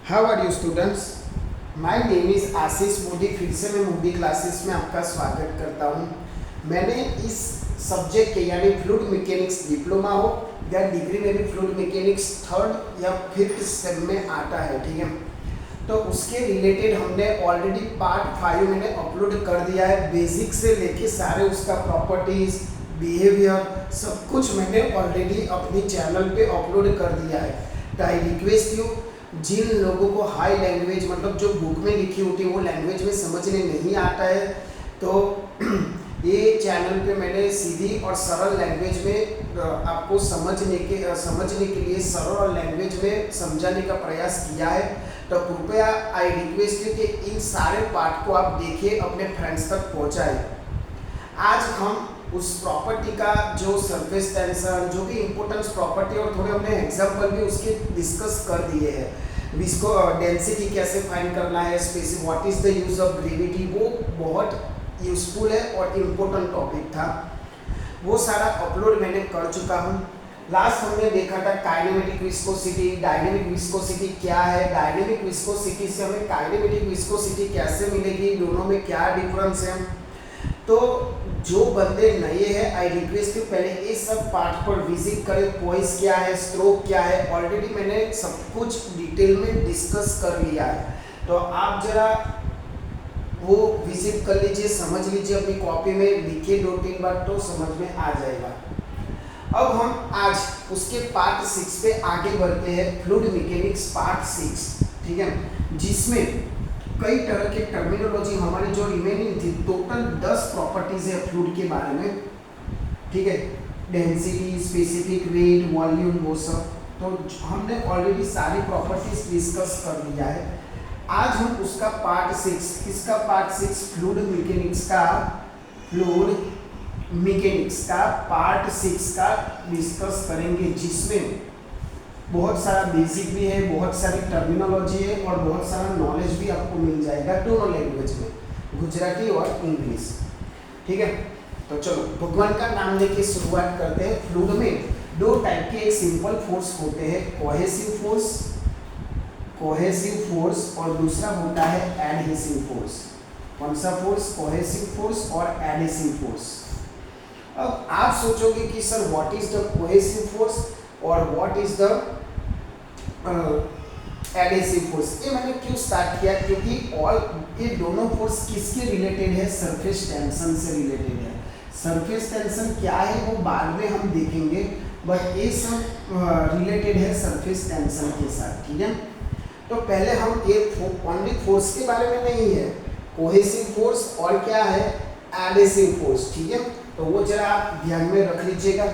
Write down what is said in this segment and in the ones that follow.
How are you students. My name is Ashish Modi. फिर से मैं मोदी क्लासेस में आपका स्वागत करता हूँ। मैंने इस सब्जेक्ट के यानी फ्लूइड मैकेनिक्स डिप्लोमा हो या डिग्री में भी फ्लूइड मैकेनिक्स थर्ड या फिफ्थ सेम में आता है, ठीक है। तो उसके रिलेटेड हमने ऑलरेडी पार्ट 5 मैंने अपलोड कर दिया है। बेसिक से लेके सारे उसका प्रॉपर्टीज बिहेवियर सब कुछ मैंने ऑलरेडी अपनी चैनल पे अपलोड कर दिया है। तो आई रिक्वेस्ट यू, जिन लोगों को हाई लैंग्वेज मतलब जो बुक में लिखी होती है वो लैंग्वेज में समझने नहीं आता है, तो ये चैनल पे मैंने सीधी और सरल लैंग्वेज में आपको समझने के लिए सरल लैंग्वेज में समझाने का प्रयास किया है। तो कृपया आई रिक्वेस्ट यू कि इन सारे पार्ट को आप देखिए, अपने फ्रेंड्स तक पहुंचाएं। आज हम उस प्रॉपर्टी का जो सरफेस टेंशन, जो भी इम्पोर्टेंस प्रॉपर्टी और थोड़े हमने एग्जांपल भी उसके डिस्कस कर दिए हैं। विस्को डेंसिटी कैसे फाइंड करना है, specific what is the use of gravity, वो बहुत यूजफुल है और इम्पोर्टेंट टॉपिक था। वो सारा अपलोड मैंने कर चुका हूँ। लास्ट हमने देखा था काइनेमेटिक विस्कोसिटी, डायनेमिक विस्कोसिटी क्या है, डायनेमिक विस्कोसिटी से हमें काइनेमेटिक विस्कोसिटी कैसे मिलेगी, दोनों में क्या डिफरेंस है। तो जो बंदे नए हैं आई रिक्वेस्ट यू पहले इस सब पार्ट पर विजिट करें। पॉइस क्या है, स्ट्रोक क्या है, ऑलरेडी मैंने सब कुछ डिटेल में डिस्कस कर लिया है। तो आप जरा वो विजिट कर लीजिए, समझ लीजिए, अपनी कॉपी में लिखिए 2-3 बार तो समझ में आ जाएगा। अब हम आज उसके पार्ट 6 पे आगे बढ़ते हैं, फ्लूइड मैकेनिक्स पार्ट 6, ठीक है, जिसमें कई तरह के टर्मिनोलॉजी हमारी जो रिमेनिंग थी। टोटल 10 प्रॉपर्टीज है फ्लूइड के बारे में, ठीक है, डेंसिटी, स्पेसिफिक, वेट, वॉल्यूम, वो सब। तो हमने ऑलरेडी सारी प्रॉपर्टीज डिस्कस कर लिया है। आज हम उसका पार्ट 6, किसका पार्ट 6, फ्लूइड मैकेनिक्स का पार्ट 6 का डिस्कस करेंगे, जिसमें बहुत सारा बेसिक भी है, बहुत सारी टर्मिनोलॉजी है और बहुत सारा नॉलेज भी आपको मिल जाएगा दोनों लैंग्वेज में, गुजराती और इंग्लिश, ठीक है। तो चलो भगवान का नाम लेके शुरुआत करते हैं। फ्लूइड में 2 टाइप के एक सिंपल फोर्स होते हैं, कोहेसिव फोर्स और दूसरा होता है एडहेसिव फोर्स। कौन सा फोर्स? कोहेसिव फोर्स और एडहेसिव फोर्स। अब आप सोचोगे कि sir what is the cohesive force और what is the adhesive force. ये मैंने क्यों स्टार्ट किया, क्योंकि ये दोनों फोर्स किसके रिलेटेड है? सरफेस टेंशन से रिलेटेड है। सरफेस टेंशन क्या है वो बाद में हम देखेंगे, बट ये सब रिलेटेड है सरफेस टेंशन के साथ, ठीक है। तो पहले हम एक ओनली फोर्स के बारे में नहीं है, कोहेसिव फोर्स और क्या है, एडहेसिव फोर्स, ठीक है। तो वो जरा आप ध्यान में रख लीजिएगा।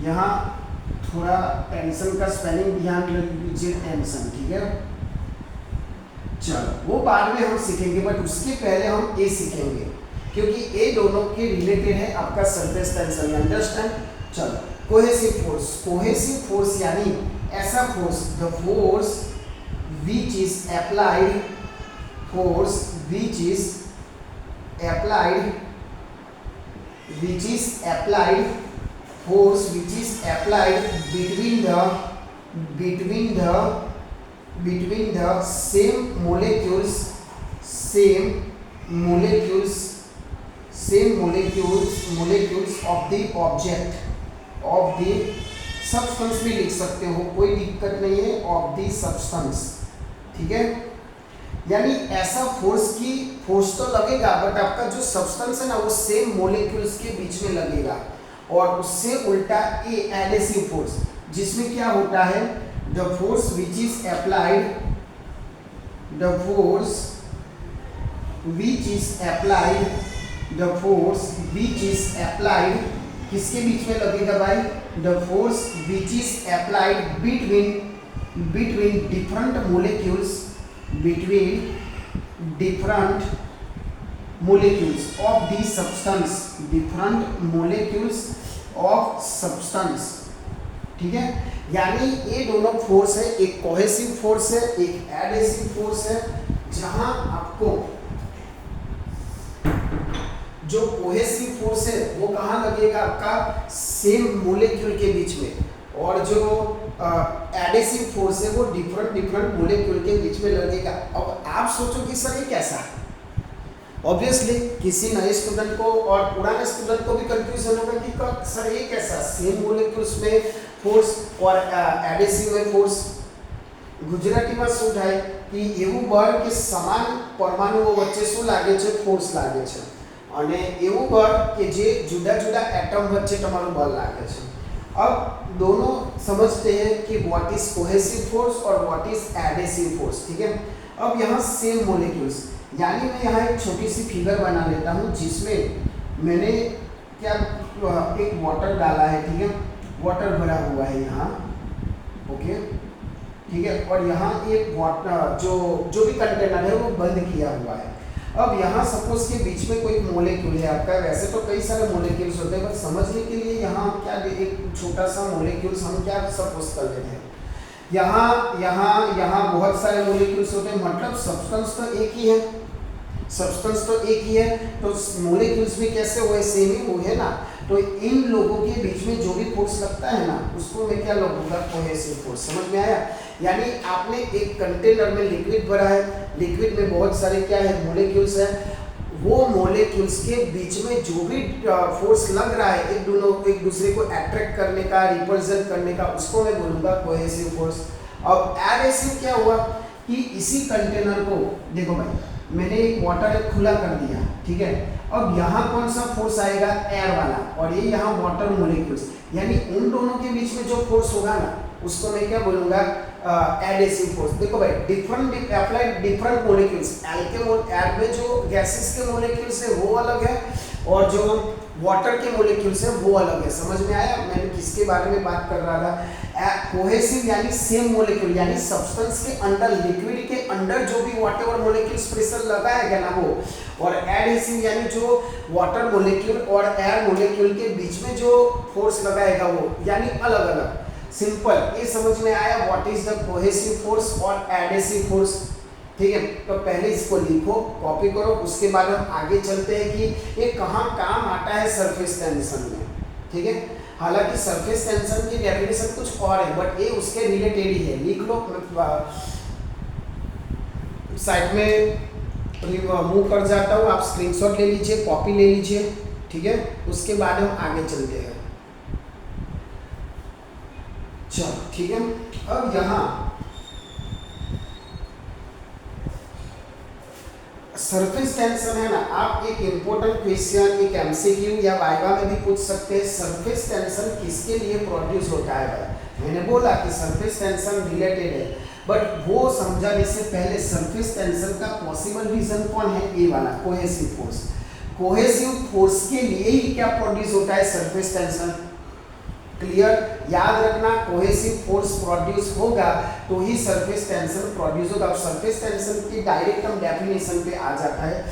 यहाँ थोड़ा टेंशन का स्पेलिंग ध्यान रख लीजिए, टेंशन, ठीक है। चलो वो बाद में हम सीखेंगे, बट उसके पहले हम ये सीखेंगे क्योंकि ये दोनों के रिलेटेड है आपका सरफेस टेंशन, अंडरस्टैंड। चलो कोहेसिव फोर्स यानी ऐसा force, the force which is applied between the same molecules of the object of the substance भी लिख सकते हो, कोई दिक्कत नहीं है, of the substance, ठीक है। यानी ऐसा फोर्स तो लगेगा, बट आपका जो सब्सटेंस है ना वो सेम मोलेक्यूल्स के बीच में लगेगा। और उससे उल्टा ये एडहेसिव फोर्स, जिसमें क्या होता है, the force which is applied किसके बीच में लगेगा भाई? The force which is applied between different molecules of the substance, ठीक है। यानी ये दोनों फोर्स है, एक कोहेसिव फोर्स है, एक एडहेसिव फोर्स है। जहां आपको जो कोहेसिव फोर्स है वो कहां लगेगा? आपका सेम मोलेक्यूल के बीच में। और जो एडेसिव फोर्स है वो डिफरेंट मॉलिक्यूल के बीच में लगेगा। अब आप सोचो कि सर ये कैसा है? ऑब्वियसली किसी नए स्टूडेंट को और पुराने स्टूडेंट को भी कंफ्यूजन होगा कि सर ये कैसा, सेम मॉलिक्यूल्स में फोर्स और एडेसिव में फोर्स। ગુજરાતીમાં શું થાય કે એવું બળ કે સમાન પરમાણુઓ વચ્ચે શું લાગે છે, ફોર્સ લાગે છે, અને એવું બળ કે જે જુદા જુદા એટમ વચ્ચે તમારું બળ લાગે છે। अब दोनों समझते हैं कि व्हाट इज कोहेसिव फोर्स और व्हाट इज एडेसिव फोर्स। ठीक है, अब यहाँ सेम मॉलिक्यूल्स, यानी मैं यहाँ एक छोटी सी फिगर बना लेता हूँ जिसमें मैंने क्या एक वाटर डाला है। ठीक है, वाटर भरा हुआ है यहाँ, ओके, ठीक है, और यहाँ एक वाटर जो भी कंटेनर है वो बंद किया हुआ है। अब यहाँ सपोज के बीच में कोई मोलेक्यूल है आपका, वैसे तो कई सारे मोलेक्यूल्स होते हैं, बस समझने के लिए यहाँ क्या एक छोटा सा मोलेक्यूल्स हम क्या सपोज कर लेते हैं, यहाँ बहुत सारे मोलेक्यूल्स होते हैं, मतलब सब्सटेंस तो एक ही है, सब्सटेंस तो एक ही है, तो मोलेक्यूल्स भी कैसे हुए, सेम ही हुए ना। तो इन लोगों के बीच में जो भी फोर्स लगता है ना, उसको मैं क्या लगूंगा, कोहेसिव फोर्स। समझ में आया? यानी आपने एक कंटेनर में लिक्विड भरा है, लिक्विड में बहुत सारे क्या है, मोलेक्यूल्स है, वो मोलेक्यूल्स के बीच में जो भी फोर्स लग रहा है एक दूसरे को अट्रैक्ट करने का, रिप्रेजेंट करने का, उसको मैं बोलूंगा कोहेसिव फोर्स। अब एडेसिव क्या हुआ कि इसी कंटेनर को देखो भाई, मैंने एक वाटर खुला कर दिया, ठीक है, अब यहाँ कौन सा फोर्स आएगा, एयर वाला, और ये यहाँ वाटर मोलेक्यूल्स, यानी उन दोनों के बीच में जो फोर्स होगा ना, उसको मैं क्या बोलूंगा, एडेसिव फोर्स। देखो भाई, different applied different molecules, air में जो गैसेस के मोलेक्यूल्स है वो अलग है, और जो वाटर के मोलेक्यूल्स है वो अलग है। समझ में आया मैंने किसके बारे में बात कर रहा था? कोहेसिव यानी सेम मोलेक्यूल, यानी सब्सटेंस के अंदर, लिक्विड के अंदर जो भी व्हाटएवर मोलेक्यूल्स प्रेशर लगाएगा ना वो, और एडेसिव यानी जो वाटर मोलेक्यूल और एयर मोलेक्यूल के बीच में जो फोर्स लगाएगा वो, यानी अलग अलग। सिंपल, ये समझ में आया what is the cohesive force और एडेसिव फोर्स। ठीक है, तो पहले इसको लिखो, कॉपी करो, उसके बाद हम आगे चलते हैं कि ये कहाँ काम आता है सरफेस टेंशन में। ठीक है, हालांकि सरफेस टेंशन की डेफिनेशन कुछ और है, बट ये उसके रिलेटेड ही है। लिख लो, साइड में मूव कर जाता हूँ, आप स्क्रीनशॉट ले लीजिए, कॉपी ले लीजिए। ठीक है, उसके बाद हम आगे चलते हैं। चलो ठीक है, अब यहाँ सरफेस टेंशन है ना, आप एक इंपॉर्टेंट क्वेश्चन, एक एमसीक्यू या वाइवा में भी पूछ सकते हैं, सरफेस टेंशन किसके लिए प्रोड्यूस होता है। मैंने बोला कि सरफेस टेंशन रिलेटेड है, बट वो समझाने से पहले सरफेस टेंशन का पॉसिबल रीजन कौन है, ये वाला कोहेसिव फोर्स। कोहेसिव फोर्स के लिए ही क्या प्रोड्यूस होता है, सरफेस टेंशन। क्लियर, याद रखना, कोहेसिव फोर्स प्रोड्यूस होगा तो ही सरफेस टेंशन प्रोड्यूस होगा। सरफेस टेंशन की डायरेक्ट हम डेफिनेशन पे आ जाता है।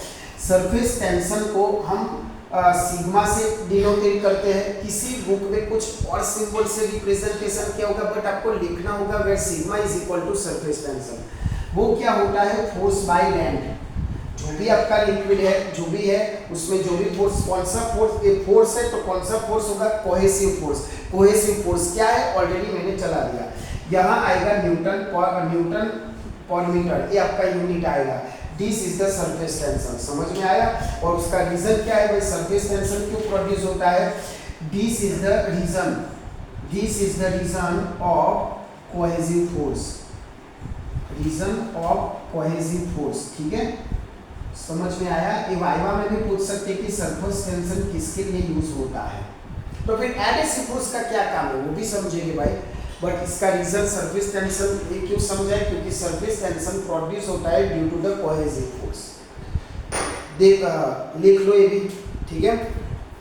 सरफेस टेंशन को हम सिग्मा से डिनोटेट करते हैं। किसी बुक में कुछ और सिंबल से रिप्रेजेंटेशन किया होगा, बट आपको लिखना होगा where sigma is equal to surface tension. वो क्या होता है, फोर्स बाय लैंड। जो भी आपका लिक्विड है, जो भी है, उसमें जो भी फोर्स, कौन सा फोर्स, एक फोर्स है तो कौन सा फोर्स होगा, कोहेसिव फोर्स। कोहेसिव फोर्स क्या है, ऑलरेडी मैंने चला दिया। यहाँ आएगा न्यूटन पर मीटर, ये आपका यूनिट आएगा। This is the surface tension. समझ में आया? और उसका रीजन क्या है भाई, सरफेस टेंशन क्यों प्रोड्यूस होता है। This is the reason of cohesive force, reason of cohesive force. ठीक है, समझ में आया? ये वाइवा में भी पूछ सकते हैं कि सरफेस टेंशन किसके लिए यूज होता है। तो फिर एडेसिव फोर्स का क्या काम है वो भी समझेंगे भाई, बट इसका रीजन सरफेस टेंशन ये क्यों समझाए, क्योंकि सरफेस टेंशन प्रोड्यूस होता है due to the cohesive force. लिख लो ये भी। ठीक है,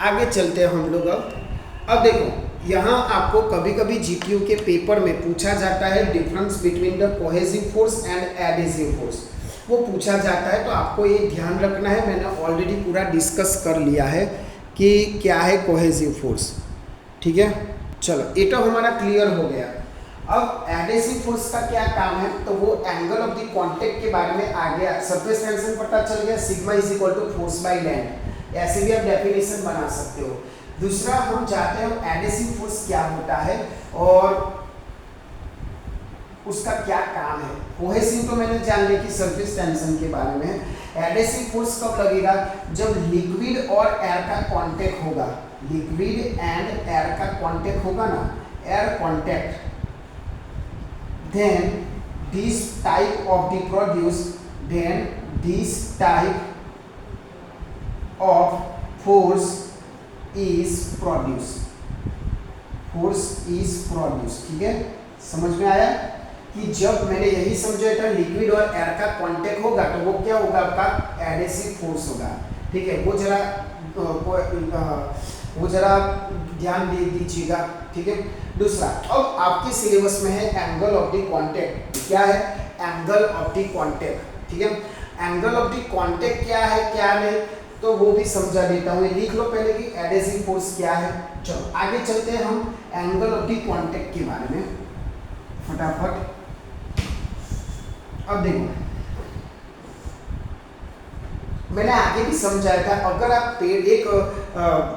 आगे चलते हैं हम लोग। अब देखो, यहाँ आपको कभी कभी जीपीयू के पेपर में पूछा जाता है difference between the cohesive force and adhesive force, वो पूछा जाता है। तो आपको ये ध्यान रखना है, मैंने ऑलरेडी पूरा डिस्कस कर लिया है कि क्या है कोहेसिव फोर्स। ठीक है, चलो ये तो हमारा क्लियर हो गया। अब एडेसिव फोर्स का क्या काम है, तो वो एंगल ऑफ द कांटेक्ट के बारे में आ गया। सरफेस टेंशन पता चल गया, sigma is equal to force by length, ऐसे भी आप डेफिनेशन बना सकते हो। दूसरा हम चाहते हैं एडेसिव फोर्स क्या होता है, और उसका क्या काम है। कोहेसिव तो मैंने जान लिया कि सरफेस टेंशन के बारे में। एडेसिव फोर्स कब लगेगा, जब लिक्विड और एयर का कांटेक्ट होगा, लिक्विड एंड एयर का कांटेक्ट होगा ना, air contact, then this type of the produce, then this type of force is produced, force is produced। ठीक है, समझ में आया कि जब मैंने यही समझा था लिक्विड और एयर का कांटेक्ट होगा तो वो क्या होगा, आपका एडेसिव फोर्स होगा। ठीक है, वो जरा ध्यान दे दीजिएगा। ठीक है, दूसरा, अब आपके सिलेबस में है एंगल ऑफ द कांटेक्ट। क्या है, एंगल ऑफ द कांटेक्ट। ठीक है, एंगल ऑफ द कांटेक्ट क्या है क्या नहीं, तो वो भी समझा देता हूँ। लिख लो पहले कि एडेसिव फोर्स क्या है। चलो आगे चलते हैं हम एंगल ऑफ द कांटेक्ट के बारे में फटाफट। अब देखो, मैंने आगे भी समझाया था, अगर आप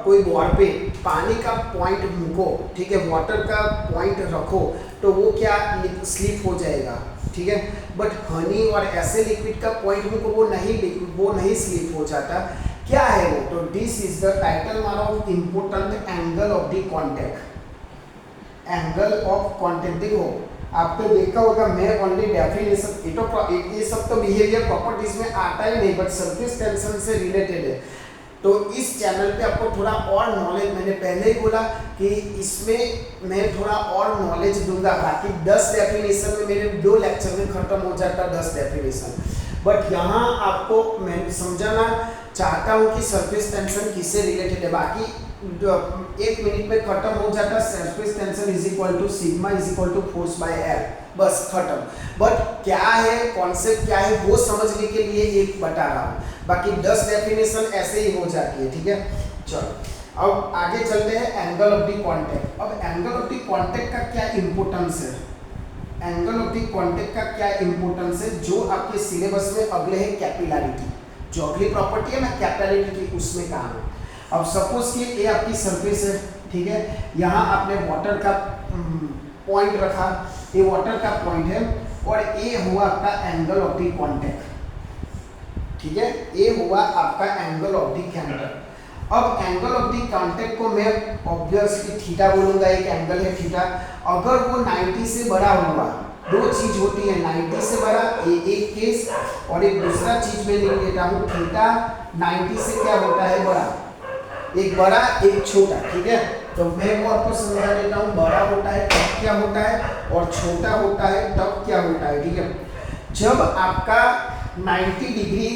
कोई बॉल पे पानी का पॉइंट मूको, ठीक है, वाटर का पॉइंट रखो, तो वो क्या स्लिप हो जाएगा। ठीक है, बट हनी और ऐसे लिक्विड का पॉइंट मूको, वो नहीं स्लिप हो जाता। क्या है वो, तो दिस इज द टाइटल मार of important angle of the contact. Angle of contact देखो, आपने देखा होगा, मैं ओनली डेफिनेशन, ये सब तो बिहेवियर प्रॉपर्टीज में आता ही नहीं, बट सरफेस टेंशन से रिलेटेड है। तो इस चैनल पे आपको थोड़ा और नॉलेज, मैंने पहले ही बोला कि इसमें मैं थोड़ा और नॉलेज दूंगा। बाकी 10 डेफिनेशन में मेरे 2 लेक्चर में खत्म हो जाता 10 डेफिनेशन, बट यहाँ आपको मैं समझाना चाहता हूँ कि सरफेस टेंशन किससे रिलेटेड है। बाकी 1 मिनट में खत्म हो जाता। Surface tension is equal to sigma is equal to force by area, बस खत्म। बट क्या है कॉन्सेप्ट, क्या है वो समझने के लिए एक बता रहा हूँ, बाकी 10 डेफिनेशन ऐसे ही हो जाती है। ठीक है, चलो अब आगे चलते हैं एंगल ऑफ द कांटेक्ट। अब एंगल ऑफ द कांटेक्ट का क्या इंपोर्टेंस है, एंगल ऑफ द कांटेक्ट का क्या इंपोर्टेंस है, जो आपके सिलेबस में अगले है कैपिलरिटी, जो अगली प्रॉपर्टी है ना कैपिलरिटी की, उसमें काम है। अब सपोज कि ये आपकी सरफेस है, ठीक है, यहाँ आपने वाटर का पॉइंट रखा, ये वाटर का पॉइंट है, और ये हुआ आपका एंगल ऑफ द कांटेक्ट। ठीक है, ये हुआ आपका एंगल ऑफ द कांटेक्ट। अब एंगल ऑफ द कांटेक्ट को मैं ऑब्वियसली थीटा बोलूंगा, एक एंगल है थीटा। अगर वो 90 से बड़ा होगा, 2 चीज होती है, 90 से बड़ा एक केस, और एक दूसरा चीज मैं लिख लेता हूँ थीटा 90 से क्या होता है बड़ा, एक बड़ा एक छोटा। ठीक है, तो मैं वो आपको समझा देता हूँ, बड़ा होता है तब क्या होता है, और छोटा होता है तब क्या होता है। ठीक है, जब आपका 90 डिग्री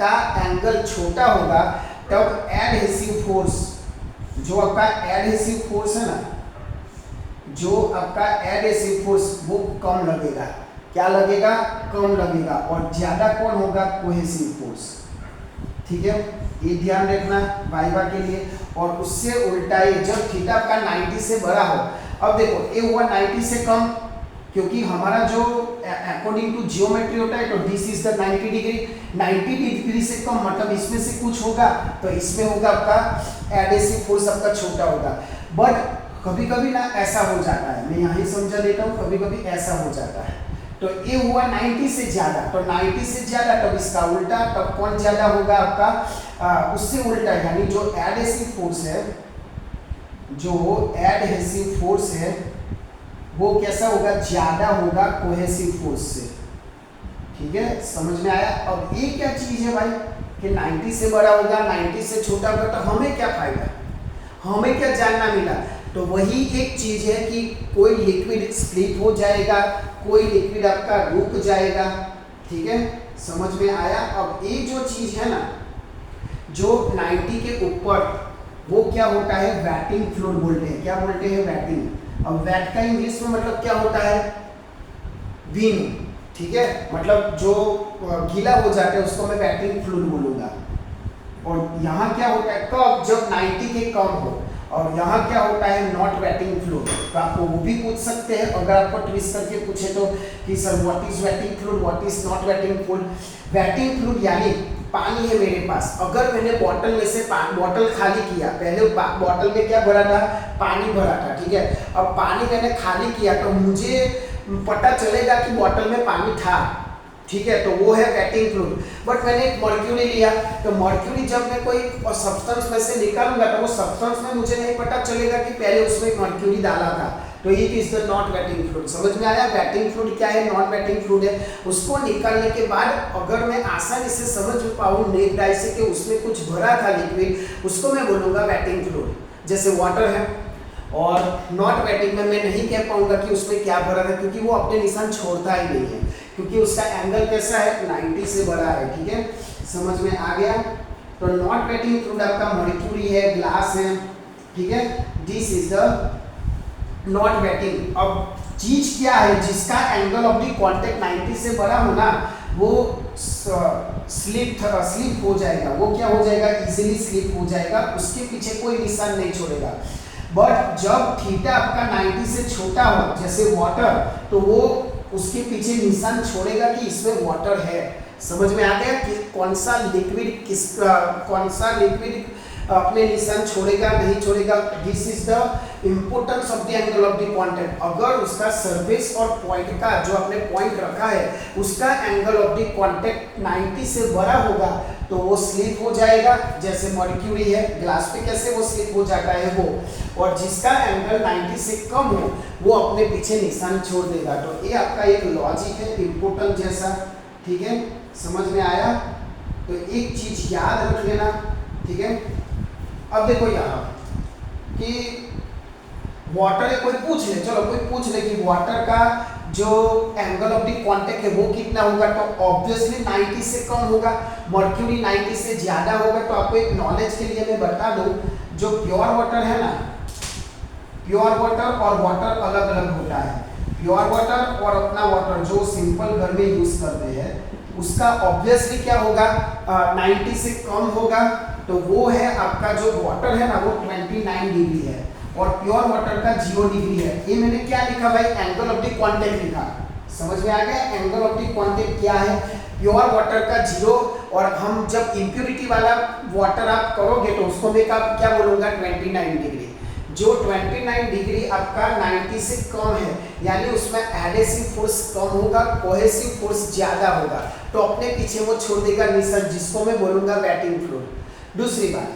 का एंगल छोटा होगा तब एडहेसिव फोर्स, जो आपका एडहेसिव फोर्स है ना, जो आपका एडहेसिव फोर्स वो कम लगेगा। क्या लगेगा, कम लगेगा, और ज्यादा कौन होगा, कोहेसिव फोर्स। ठीक है, ये ध्यान रखना वाइवा के लिए। और उससे उल्टा ही जब थीटा का 90 से बड़ा हो, अब देखो ये हुआ 90 से कम, क्योंकि हमारा जो अकॉर्डिंग टू जियोमेट्री होता है, तो this is the 90 degree. 90 degree से कम मतलब इसमें से कुछ होगा, तो इसमें होगा आपका एडहेसिव फोर्स आपका छोटा होगा। बट कभी कभी ना ऐसा हो जाता है, मैं यहाँ ही समझा देता हूँ, कभी कभी ऐसा हो जाता है। तो ये हुआ 90 से ज्यादा, तो 90 से ज्यादा तब इसका उल्टा, तब कौन ज्यादा होगा आपका, उससे उल्टा, यानी जो एडहेसिव फोर्स है, जो एडहेसिव फोर्स है वो कैसा होगा, ज्यादा होगा कोहेसिव फोर्स से। ठीक है, समझ में आया। अब ये क्या चीज है भाई कि 90 से बड़ा होगा, 90 से छोटा होगा, तो हमें क्या फायदा, हमें क्या जानना मिला, तो वही एक चीज है कि कोई लिक्विड स्प्लिट हो जाएगा, कोई लिक्विड आपका रुक जाएगा। ठीक है, समझ में आया। अब ये जो चीज है ना, जो 90 के ऊपर, वो क्या होता है, वेटिंग फ्लूइड बोलते हैं। क्या बोलते हैं, वेटिंग। अब वेट का इंग्लिश में मतलब क्या होता है, विन। ठीक है, मतलब जो गीला हो जाता है उसको मैं वेटिंग फ्लूइड बोलूंगा। और यहाँ क्या होता है, कब, जब 90 के कम हो। और यहाँ क्या होता है, नॉट वेटिंग फ्लूइड। तो आपको वो भी पूछ सकते हैं, अगर आपको ट्विस्ट करके पूछे तो कि sir what is waiting fluid, what is not waiting fluid. Waiting fluid यानी पानी है मेरे पास, अगर मैंने बॉटल में से बॉटल खाली किया, पहले बॉटल में क्या भरा था, पानी भरा था, ठीक है। अब पानी मैंने खाली किया तो मुझे पता चलेगा कि बॉटल में पानी था, ठीक है, तो वो है वेटिंग फ्लूइड। बट मैंने एक मर्क्यूरी लिया, तो मर्क्यूरी जब मैं कोई सब्सटेंस में से निकालूंगा तो वो सब्सटेंस में मुझे नहीं पता चलेगा कि पहले उसमें मर्क्यूरी डाला था, तो it is the not waiting fluid. समझ में आया? वेटिंग फ्लूइड क्या है, नॉन वेटिंग फ्लूइड है। उसको निकालने के बाद अगर मैं आसानी से समझ पाऊँ नेक डाई से कि उसमें कुछ भरा था लिक्विड, उसको मैं बोलूँगा वेटिंग फ्लूइड। जैसे वाटर है, और नॉट वेटिंग में मैं नहीं कह पाऊंगा कि उसमें क्या भरा था, क्योंकि वो अपने निशान छोड़ता ही नहीं है, क्योंकि उसका एंगल कैसा है, 90 से बड़ा है, ठीक है। समझ में आ गया? तो नॉट वेटिंग फ्लूइड आपका मर्क्यूरी है, ग्लास है, ठीक है। This is the not waiting. अब चीज क्या है जिसका एंगल ऑफ द कांटेक्ट 90 से बड़ा होना, वो स्लिप हो जाएगा, वो क्या हो जाएगा, इजीली स्लिप हो जाएगा, उसके पीछे कोई निशान नहीं छोड़ेगा। बट जब थीटा आपका 90 से छोटा हो, जैसे वाटर, तो वो उसके पीछे निशान छोड़ेगा कि इसमें वाटर है। समझ में आ गया कि कौन सा लिक्विड अपने निशान छोड़ेगा नहीं छोड़ेगा। This is the importance of the angle of the contact. अगर उसका सरफेस और पॉइंट का जो आपने पॉइंट रखा है उसका एंगल ऑफ द कांटेक्ट 90 से बड़ा होगा तो वो स्लिप हो जाएगा, जैसे मर्क्यूरी है, ग्लास पे कैसे वो स्लिप हो जाता है वो, और जिसका एंगल 90 से कम हो वो अपने पीछे निशान छोड़ देगा। तो ये आपका एक लॉजिक है इम्पोर्टेंट जैसा, ठीक है। समझ में आया? तो एक चीज याद रख लेना, ठीक है। अब देखो यहाँ कि वाटर है, कोई पूछ ले, चलो कोई पूछ ले कि वाटर का जो एंगल ऑफ द कांटेक्ट है वो कितना होगा, तो ऑब्वियसली 90 से कम होगा, मर्क्यूरी 90 से ज्यादा होगा। तो आपको एक नॉलेज के लिए मैं बता दूं, जो प्योर वाटर है ना, प्योर वाटर और वाटर अलग अलग होता है। प्योर वाटर और अपना वाटर जो सिंपल घर में यूज करते हैं उसका ऑब्वियसली क्या होगा, 90 से कम होगा, तो वो है आपका जो वाटर है ना वो 29 डिग्री है, और प्योर वाटर का 0 डिग्री है। ये मैंने क्या लिखा भाई, एंगल ऑफ द कांटेक्ट लिखा। समझ में आ गया? एंगल ऑफ द कांटेक्ट क्या है, प्योर वाटर का 0, और हम जब इम्प्योरिटी वाला वाटर आप करोगे तो उसको मैं क्या बोलूँगा, 29 डिग्री। जो 29 डिग्री आपका 90 से कम है, यानी उसमें एडेसिव फोर्स कम होगा, कोहेसिव फोर्स ज्यादा होगा, तो अपने पीछे वो छोड़ देगा निशान, जिसको मैं बोलूँगा वेटिंग फ्लूइड। दूसरी बात,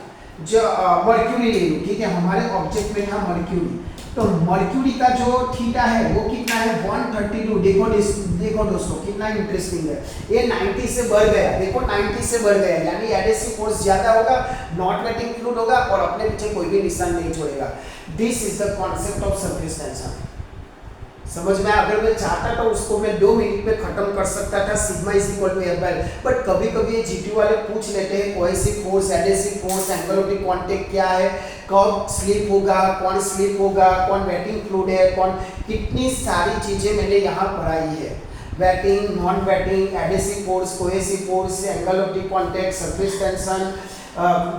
जो मर्क्यूरी ले लूँ, ठीक है, हमारे ऑब्जेक्ट में था मर्क्यूरी, तो मर्क्यूरी का जो थीटा है वो कितना है, 132। देखो दोस्तों कितना इंटरेस्टिंग है, ये 90 से बढ़ गया, देखो 90 से बढ़ गया, यानी एडेसिव फोर्स ज्यादा होगा, नॉट वेटिंग फ्लूइड होगा, और अपने पीछे कोई भी निशान नहीं छोड़ेगा। This is the concept of surface tension. समझ में? अगर मैं चाहता तो उसको मैं 2 मिनट में खत्म कर सकता था, sigma is equal to F by, but कभी कभी जीटी वाले पूछ लेते हैं cohesive force, adhesive force, angle of the contact क्या है, कब स्लिप होगा, कौन स्लिप होगा, कौन वेटिंग फ्लूइड है, कौन, कितनी सारी चीजें मैंने यहाँ पढ़ाई है, waiting, non waiting, adhesive force, cohesive force, angle of the contact, surface tension,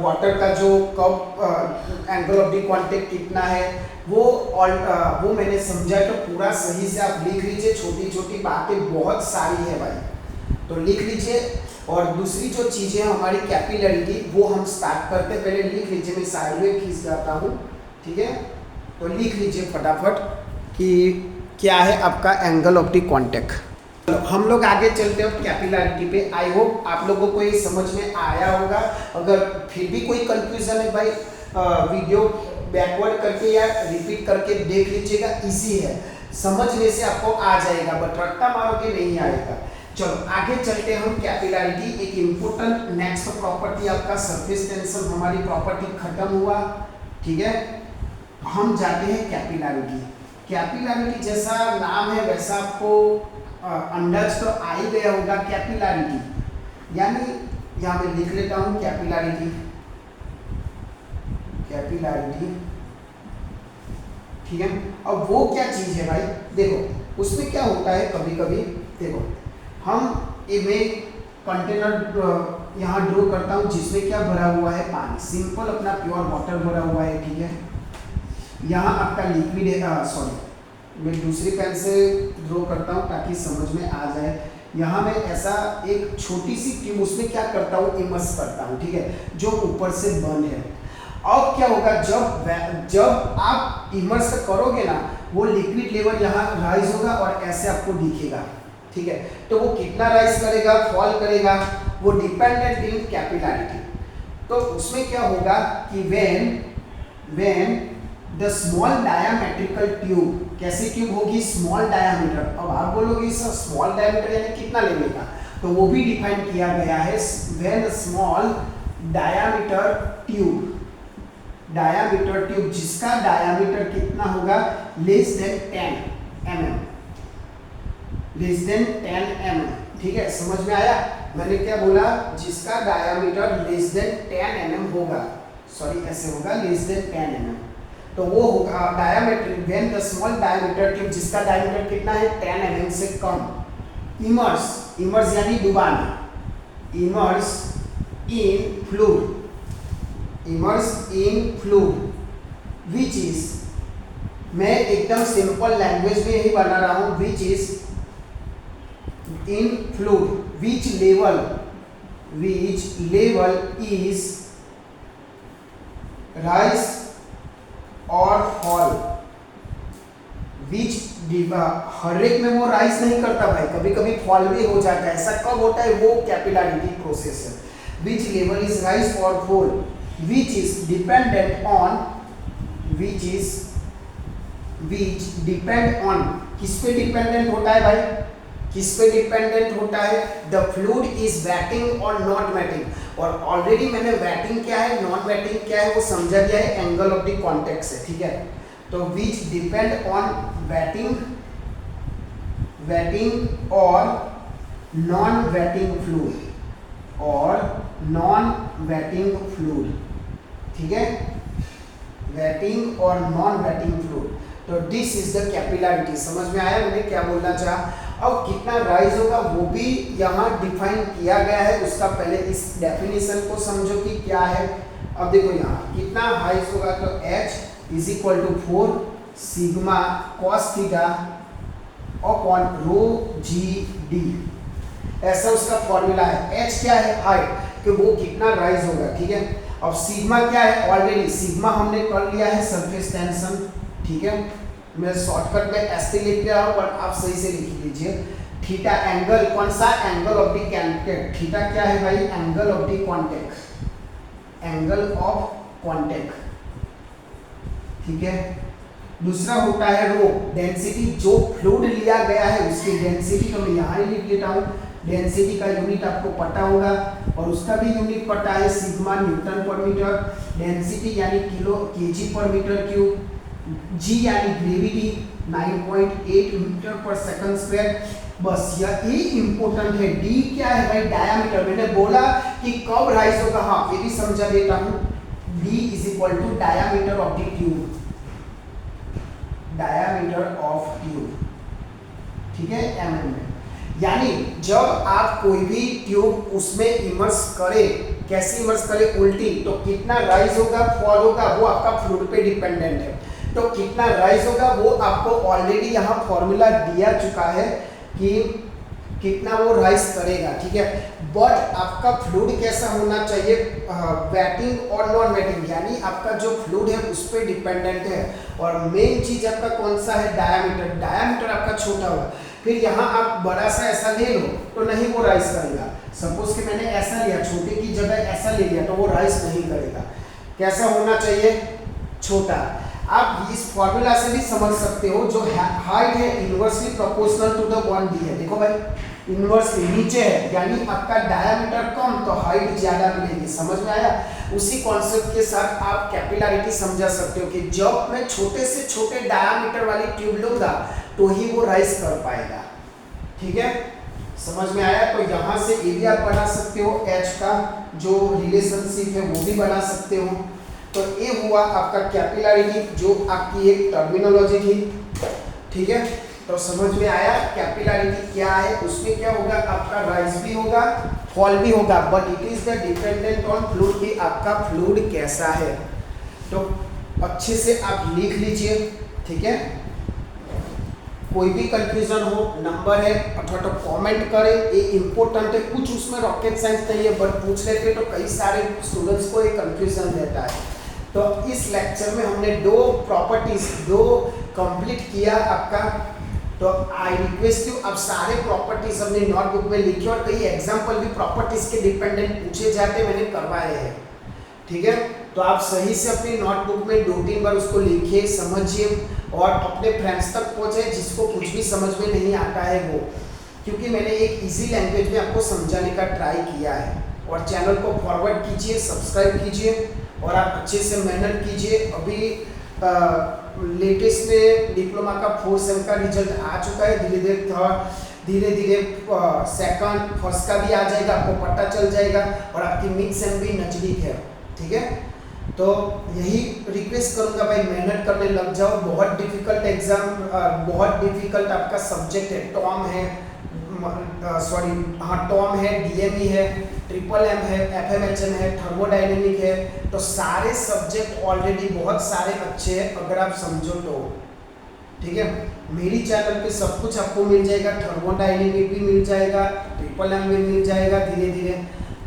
water का जो कब एंगल ऑफ द कांटेक्ट कितना है, वो मैंने समझा। तो पूरा सही से आप लिख लीजिए, छोटी छोटी बातें बहुत सारी है भाई, तो लिख लीजिए। और दूसरी जो चीज़ें हमारी कैपिलरिटी, वो हम स्टार्ट करते पहले लिख लीजिए, मैं साइड में खींच जाता हूँ, ठीक है। तो लिख लीजिए फटाफट कि क्या है आपका एंगल ऑफ द कांटेक्ट। हम लोग आगे चलते हैं कैपिलरिटी पे। आई होप आप लोगों को ये समझ में आया होगा। अगर फिर भी कोई कंफ्यूजन है भाई, वीडियो बैकवर्ड करके या रिपीट करके देख लीजिएगा, इजी है, समझने से आपको आ जाएगा, बट रट्टा मारोगे नहीं आएगा। चलो आगे चलते हैं हम कैपिलरिटी, एक इम्पोर्टेंट नेक्स्ट प्रॉपर्टी आपका सरफेस टेंशन, हमारी प्रॉपर्टी खत्म हुआ, ठीक है। हम जाते हैं कैपिलरिटी। कैपिलरिटी जैसा नाम है वैसा आपको अंदाज तो आ ही गया होगा, कैपिलरिटी यानी, यहाँ मैं लिख लेता हूँ कैपिलरिटी, ठीक है। अब वो क्या चीज है भाई, देखो उसमें क्या होता है, कभी कभी देखो हम में कंटेनर यहाँ ड्रॉ करता हूँ जिसमें क्या भरा हुआ है, पानी, सिंपल अपना प्योर वाटर भरा हुआ है, ठीक है। यहाँ आपका लिक्विड है, सॉरी मैं दूसरी पेन से ड्रॉ करता हूँ ताकि समझ में आ जाए। यहाँ मैं ऐसा एक छोटी सी ट्यूब उसमें क्या करता हूँ, इमर्स करता हूँ, ठीक है, जो ऊपर से बंद है। अब क्या होगा, जब आप इमर्स करोगे ना, वो लिक्विड लेवल यहाँ राइज होगा और ऐसे आपको दिखेगा, ठीक है। तो वो कितना राइज करेगा, फॉल करेगा, वो डिपेंडेंट इन कैपिलैरिटी। तो उसमें क्या होगा कि व्हेन द स्मॉल डायामेट्रिकल ट्यूब, कैसी ट्यूब होगी, स्मॉल डायामीटर। अब आप बोलोगे सर स्मॉल डायामीटर यानी कितना लेने का, तो वो भी डिफाइन किया गया है, व्हेन स्मॉल डायामीटर ट्यूब, जिसका डायामीटर कितना होगा, लेस देन 10 mm, ठीक है, समझ में आया। मैंने क्या बोला, जिसका डायामीटर लेस देन 10 mm होगा, सॉरी ऐसे होगा, लेस देन 10 mm, तो वो होगा diameter, when the small diameter tube, जिसका डायामीटर कितना है, 10 mm से कम, इमर्स यानी डुबाना, immerse in fluid which is, मैं एकदम सिंपल लैंग्वेज में ही बना रहा हूं, which is in fluid, which level is rise or fall, which हर एक में वो राइज नहीं करता भाई, कभी कभी फॉल भी हो जाता है। ऐसा कब होता है, वो कैपिलैरिटी प्रोसेस है। which level is rise or fall, which depend on, किस पे डिपेंडेंट होता है भाई, किस पे डिपेंडेंट होता है, द फ्लूइड इज वेटिंग और नॉट वेटिंग। और ऑलरेडी मैंने वेटिंग क्या है, नॉन वेटिंग क्या है, वो समझा गया है एंगल ऑफ द कॉन्टैक्ट से, ठीक है। तो विच डिपेंड ऑन वेटिंग और नॉन वेटिंग फ्लूइड, ठीक है, वेटिंग और नॉन वेटिंग फ्लूइड। तो दिस इज द कैपिलैरिटी। समझ में आया मैंने क्या बोलना चाहा। अब कितना राइज होगा वो भी यहाँ डिफाइन किया गया है, उसका पहले इस डेफिनेशन को समझो कि क्या है। अब देखो यहाँ कितना हाइज होगा, तो h is equal to 4 sigma cos theta upon rho G D, ऐसा उसका फॉर्मूला है। h क्या है, हाइट, कि वो कितना राइज होगा, ठीक है। अब सिग्मा क्या है, ऑलरेडी सिग्मा हमने कर लिया है सरफेस टेंशन, ठीक है। मैं शॉर्टकट में ऐसे लिख रहा हूं, पर आप सही से लिख लीजिए। थीटा एंगल, कौन सा, angle of the contact. Theta क्या है भाई, एंगल ऑफ द कॉन्टैक्ट, ठीक है। दूसरा होता है रो, डेंसिटी, जो फ्लूइड लिया गया है उसकी डेंसिटी, तो मैं यहाँ ही लिख लेता हूँ। डेंसिटी का यूनिट आपको पता होगा और उसका भी यूनिट पता है, सिग्मा न्यूटन पर मीटर। डेंसिटी यानी केजी पर मीटर क्यूब। जी यानी ग्रेविटी 9.8 मीटर पर सेकंड स्क्वायर। बस यही इंपॉर्टेंट है। डी क्या है भाई, डायामीटर। मैंने बोला कि कब राइज होगा, हाँ ये भी समझा देता हूँ। D is equal to diameter of the tube, ठीक है, mm में। यानी जब आप कोई भी ट्यूब उसमें इमर्स करे, कैसे इमर्स करे, उल्टी, तो कितना राइज होगा, फॉल होगा, वो आपका फ्लूइड पे डिपेंडेंट है। तो कितना राइज होगा वो आपको ऑलरेडी यहाँ फॉर्मूला दिया चुका है कि कितना वो राइज करेगा, ठीक है। बट आपका फ्लूइड कैसा होना चाहिए, वेटिंग और नॉन वेटिंग, यानी आपका जो फ्लूइड है उस पर डिपेंडेंट है। और मेन चीज आपका कौन सा है, डायामीटर। डायामीटर आपका छोटा होगा। फिर यहाँ आप बड़ा सा ऐसा ले लो तो नहीं वो राइज करेगा। सपोज कि मैंने ऐसा लिया, छोटे की जगह ऐसा ले लिया, तो वो राइज नहीं करेगा। कैसा होना चाहिए, छोटा। आप इस फॉर्मूला से भी समझ सकते हो, जो हाइट है inversely proportional to the one D है। देखो भाई, इनवर्सली नीचे है, यानी आपका डायामीटर कम तो हाइट ज्यादा मिलेगी। समझ में आया। उसी कॉन्सेप्ट के साथ आप कैपिलैरिटी समझा सकते हो कि जब मैं छोटे से छोटे डायामीटर वाली ट्यूब लूंगा तो ही वो राइज कर पाएगा, ठीक है। समझ में आया। तो यहाँ से एरिया आप बना सकते हो, एच का जो रिलेशनशिप है वो भी बना सकते हो। तो ये हुआ आपका कैपिलैरिटी, जो आपकी एक टर्मिनोलॉजी थी, ठीक है। तो समझ में आया कैपिलैरिटी क्या है। उसमें क्या होगा, आपका राइज भी होगा, फॉल भी होगा, but it is the dependent on fluid कि आपका फ्लूइड कैसा है। तो अच्छे से आप लिख लीजिए, ठीक है। कोई भी कंफ्यूजन हो नंबर है अथवा तो कमेंट करें, ये इम्पोर्टेंट है, कुछ उसमें रॉकेट साइंस नहीं है, बट पूछ लेते तो कई सारे स्टूडेंट्स को एक कंफ्यूजन रहता है। तो इस लेक्चर में हमने दो कंप्लीट किया आपका। तो आई रिक्वेस्ट यू, अब सारे प्रॉपर्टीज हमने नोटबुक में लिखे और कई एग्जाम्पल भी प्रॉपर्टीज के डिपेंडेंट पूछे जाते मैंने करवाए हैं, ठीक है। तो आप सही से अपनी नोटबुक में 2-3 बार उसको लिखिए, समझिए और अपने फ्रेंड्स तक पहुंचे जिसको कुछ भी समझ में नहीं आता है वो, क्योंकि मैंने एक इजी लैंग्वेज में आपको समझाने का ट्राई किया है। और चैनल को फॉरवर्ड कीजिए, सब्सक्राइब कीजिए और आप अच्छे से मेहनत कीजिए। अभी लेटेस्ट में डिप्लोमा का 4 सेम का रिजल्ट आ चुका है, धीरे धीरे सेकंड फर्स्ट का भी आ जाएगा, आपको पता चल जाएगा और आपकी मिड सेम भी नजदीक है, ठीक है। तो यही रिक्वेस्ट करूंगा भाई, मेहनत करने लग जाओ। बहुत डिफिकल्ट एग्जाम, बहुत डिफिकल्ट आपका सब्जेक्ट है, टॉम है, टॉम है, डीएमई है, ट्रिपल एम है, एफएमएचएम है, थर्मोडायनेमिक है। तो सारे सब्जेक्ट ऑलरेडी बहुत सारे अच्छे हैं अगर आप समझो तो, ठीक है। मेरी चैनल पे सब कुछ आपको मिल जाएगा, थर्मोडायनेमिक भी मिल जाएगा, ट्रिपल एम भी मिल जाएगा धीरे धीरे।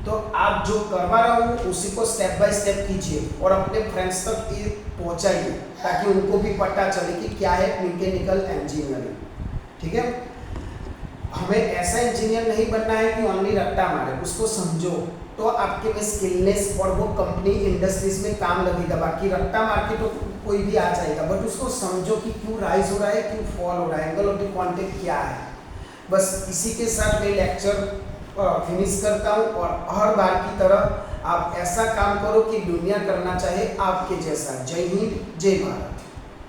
तो आप जो करवा रहा हूँ उसी को स्टेप बाय स्टेप कीजिए और अपने फ्रेंड्स तक ये पहुँचाइए ताकि उनको भी पता चले कि क्या है मैकेनिकल इंजीनियरिंग, ठीक है। हमें ऐसा इंजीनियर नहीं बनना है कि ओनली रट्टा मारे, उसको समझो तो आपके में स्किलनेस और वो कंपनी इंडस्ट्रीज में काम लगेगा। बाकी रट्टा मार के तो कोई भी आ जाएगा, बट उसको समझो कि क्यों राइज हो रहा है, क्यों फॉल हो रहा है, एंगल ऑफ द कॉन्टेक्ट क्या है। बस इसी के साथ मैं लेक्चर फिनिश करता हूँ और हर बार की तरह आप ऐसा काम करो कि दुनिया करना चाहे आपके जैसा। जय हिंद, जय भारत।